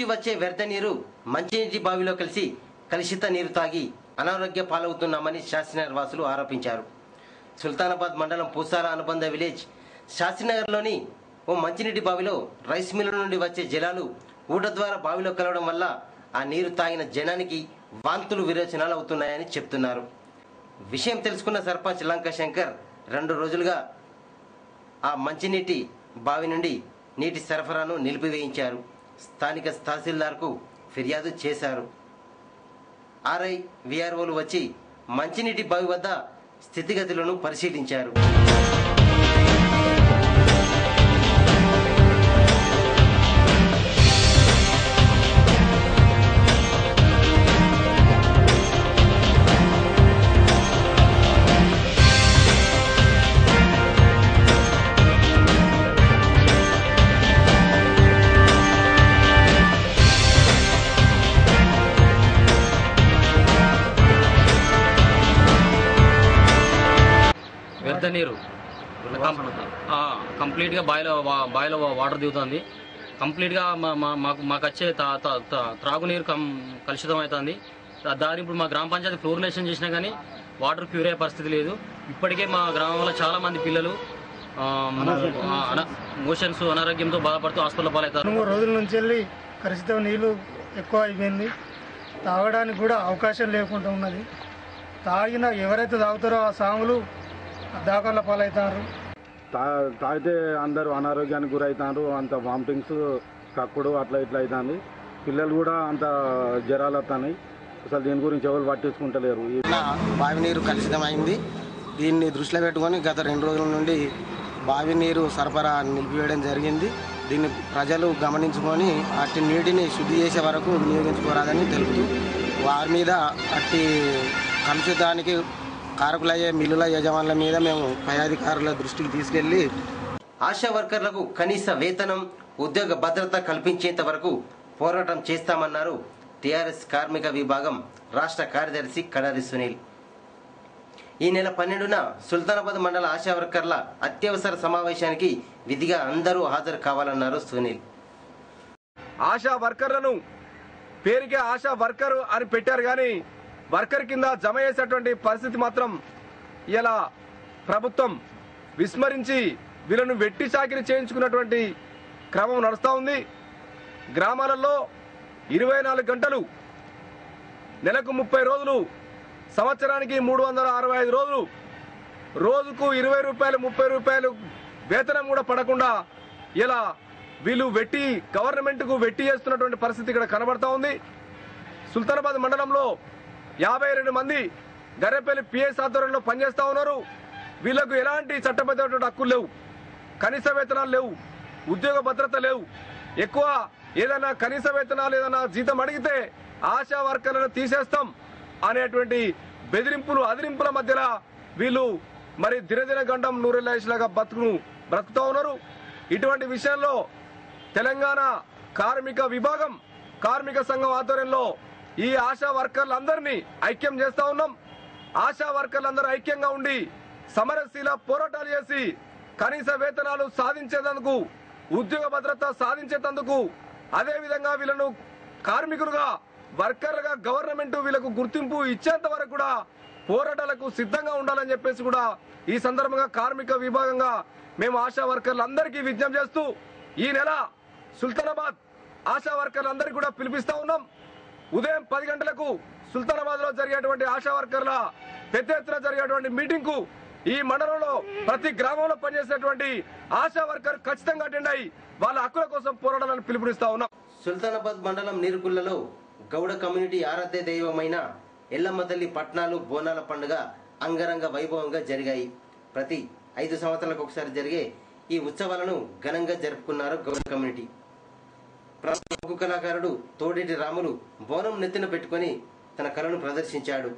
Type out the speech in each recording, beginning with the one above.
నుంచి వచ్చే వ్యర్థ నీరు మంచినీటి బావిలో కలిసి కలుషిత నీరు తాగి అనారోగ్య పాలవుతున్నామని శాస్త్రీనగర్ వాసులు ఆరోపించారు. సుల్తానాబాద్ మండలం పూసాల అనుబంధ విలేజ్ శాస్త్రీనగర్లోని ఓ మంచినీటి బావిలో రైస్ మిల్లు నుండి వచ్చే జలాలు ఊట ద్వారా బావిలో కలవడం వల్ల ఆ నీరు తాగిన జనానికి వాంతులు విరోచనాలు అవుతున్నాయని చెప్తున్నారు. విషయం తెలుసుకున్న సర్పంచ్ లంకా శంకర్ 2 రోజులుగా ఆ మంచినీటి బావి నుండి నీటి సరఫరాను నిలిపివేయించారు. స్థానిక తహసీల్దార్కు ఫిర్యాదు చేశారు. ఆర్ఐ విఆర్ఓలు వచ్చి మంచినీటి బావి వద్ద స్థితిగతులను పరిశీలించారు. వ్యర్థ నీరు కంప్లీట్గా బాయిలో వాటర్ దిగుతుంది. కంప్లీట్గా మాకు వచ్చే త్రాగునీరు కలుషితం అవుతుంది. దాని ఇప్పుడు మా గ్రామ పంచాయతీ ఫ్లోరినేషన్ చేసినా కానీ వాటర్ ప్యూర్ అయ్యే పరిస్థితి లేదు. ఇప్పటికే మా గ్రామంలో చాలా మంది పిల్లలు మోషన్స్ అనారోగ్యంతో బాధపడుతూ హాస్పిటల్ పాలవుతారు. 3 రోజుల నుంచి వెళ్ళి కలుషిత నీళ్ళు ఎక్కువ అయిపోయింది. తాగడానికి కూడా అవకాశం లేకుండా ఉన్నది. ఎవరైతే తాగుతారో ఆ సాములు దాఖల పాలవుతారు. తాగితే అందరూ అనారోగ్యానికి గురవుతారు. అంత వామిటింగ్స్, కక్కుడు అట్లా ఇట్లా అవుతుంది. పిల్లలు కూడా అంత జ్వరాలు వస్తున్నాయి. అసలు దీని గురించి ఎవరు పట్టించుకుంటలేరు. బావి నీరు కలుషితమైంది. దీన్ని దృష్టిలో పెట్టుకొని గత 2 రోజుల నుండి బావి నీరు సరఫరా నిలిపివేయడం జరిగింది. దీన్ని ప్రజలు గమనించుకొని అట్టి నీటిని శుద్ధి చేసే వరకు వినియోగించుకోరాదని తెలుపుతూ వారి మీద అట్టి కలుషితానికి కారకులయ్యే మిల్లుల యజమానుల మీద మేము పై అధికారుల దృష్టికి తీసుకెళ్లి ఆశా వర్కర్లకు కనీస వేతనం, ఉద్యోగ భద్రత కల్పించేంత వరకు పోరాటం చేస్తామన్నారు టీఆర్ఎస్ కార్మిక విభాగం రాష్ట్ర కార్యదర్శి కడారి సునీల్. ఈ నెల 12న సుల్తానాబాద్ మండల ఆశా వర్కర్ల అత్యవసర సమావేశానికి విధిగా అందరూ హాజరు కావాలన్నారు సునీల్. ఆశా వర్కర్లను పేరుకే ఆశా వర్కర్ అని పెట్టారు కానీ వర్కర్ కింద జమ చేసేటువంటి పరిస్థితి మాత్రం ఇలా ప్రభుత్వం విస్మరించి వీళ్ళను వెట్టి చాకిరీ చేయించుకున్నటువంటి క్రమం నడుస్తూ ఉంది. గ్రామాలలో 24 గంటలు, నెలకు 30 రోజులు, సంవత్సరానికి 365 రోజులు, రోజుకు 20 రూపాయలు 30 రూపాయలు వేతనం కూడా పడకుండా ఇలా వీళ్ళు గవర్నమెంట్కు వెట్టి చేస్తున్నటువంటి పరిస్థితి ఇక్కడ కనబడతా ఉంది. సుల్తానాబాద్ మండలంలో 52 మంది గర్రెపల్లి పిఎస్ ఆధ్వర్యంలో పనిచేస్తా ఉన్నారు. వీళ్లకు ఎలాంటి చట్టబద్ధమైనటువంటి హక్కులు లేవు, కనీస వేతనాలు లేవు, ఉద్యోగ భద్రత లేవు. ఎక్కువ ఏదైనా కనీస వేతనాలు ఏదైనా జీతం అడిగితే ఆశా వర్కర్లను తీసేస్తాం అనేటువంటి బెదిరింపులు, అదిరింపుల మధ్యలో వీళ్ళు మరి దినదిన గండం నూరెల్లాగా బ్రతుకుతూ ఉన్నారు. ఇటువంటి విషయంలో తెలంగాణ కార్మిక విభాగం, కార్మిక సంఘం ఆధ్వర్యంలో ఈ ఆశా వర్కర్లందరినీ ఐక్యం చేస్తా ఉన్నాం. ఆశా వర్కర్లందరూ ఐక్యంగా ఉండి సమరశీల పోరాటాలు చేసి కనీస వేతనాలు సాధించేందుకు, ఉద్యోగ భద్రత సాధించేందుకు, అదేవిధంగా వీళ్ళను కార్మికులుగా, వర్కర్లుగా గవర్నమెంట్ వీళ్ళకు గుర్తింపు ఇచ్చేంత వరకు కూడా పోరాటాలకు సిద్ధంగా ఉండాలని చెప్పేసి కూడా ఈ సందర్భంగా కార్మిక విభాగంగా మేము ఆశా వర్కర్లందరికీ విజ్ఞప్తి చేస్తూ ఈ నెల సుల్తానాబాద్ ఆశా వర్కర్లందరికీ కూడా పిలిపిస్తా ఉన్నాం. ఉదయం 10 గంటలకు సుల్తానాబాద్ లో జరిగేటువంటి ఆశా వర్కర్ల పెద్ద ఎత్తున జరిగేటువంటి మీటింగ్ కు ఈ మండలంలో ప్రతి గ్రామంలో పనిచేసేటువంటి ఆశా వర్కర్ ఖచ్చితంగా అటెండ్ అయ్యి వాళ్ళ హక్కుల కోసం పోరాడాలని పిలుపునిస్తా ఉన్నాం. సుల్తానాబాద్ మండలం నీరుకుల్లలో గౌడ కమ్యూనిటీ ఆరాధ్య దైవమైన ఎల్లమ్మ తల్లి పట్నాలు బోనాల పండుగ అంగరంగ వైభవంగా జరిగాయి. ప్రతి 5 సంవత్సరాలకు ఒకసారి జరిగే ఈ ఉత్సవాలను ఘనంగా జరుపుకున్నారు గౌడ కమ్యూనిటీ. ప్రముఖ కళాకారుడు తోడేటి రాములు బోనం నెత్తిన పెట్టుకుని తన కళను ప్రదర్శించాడు.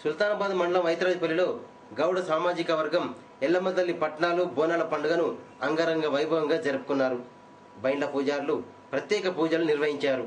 సుల్తానాబాద్ మండలం ఐతరాజపల్లిలో గౌడ సామాజిక వర్గం ఎల్లమ్మ తల్లి పట్నాలు బోనాల పండుగను అంగరంగ వైభవంగా జరుపుకున్నారు. బైండ్ల పూజారులు ప్రత్యేక పూజలు నిర్వహించారు.